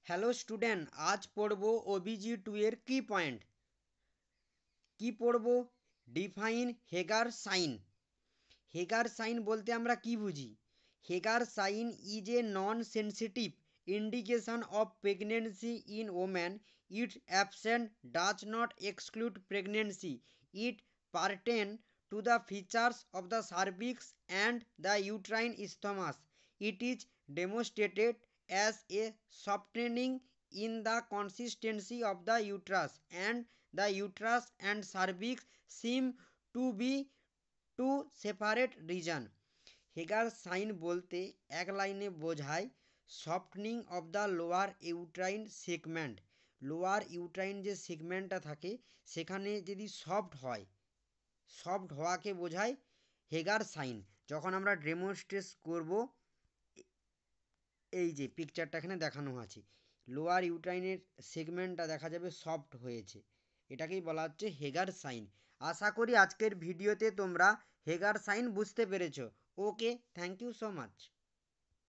Hello student, আজ পড়ব ওবিজি 2 এর কি পয়েন্ট। কি পড়ব? Define Hegar sign. Hegar sign বলতে আমরা কি বুঝি? Hegar sign is a non sensitive indication of pregnancy in woman. It absent does not exclude pregnancy. It pertain to the features of the cervix and the uterine isthmus. It is demonstrated as a softening in the consistency of the uterus, and the uterus and cervix seem to be two separate region. Hegar sign বলতে এক লাইনে বোঝায় softening of the lower uterine segment. Lower uterine যে সেগমেন্টটা থাকে সেখানে যদি soft হয়, সফট হওয়াকে বোঝায় হেগার সাইন। যখন আমরা ডেমনস্ট্রেট করব, এই যে পিকচারটা এখানে দেখানো আছে, লোয়ার ইউট্রাইনের সেগমেন্টটা দেখা যাবে সফট হয়েছে, এটাকেই বলা হচ্ছে হেগার সাইন। আশা করি আজকের ভিডিওতে তোমরা হেগার সাইন বুঝতে পেরেছো। ওকে, থ্যাংক ইউ সো মাচ।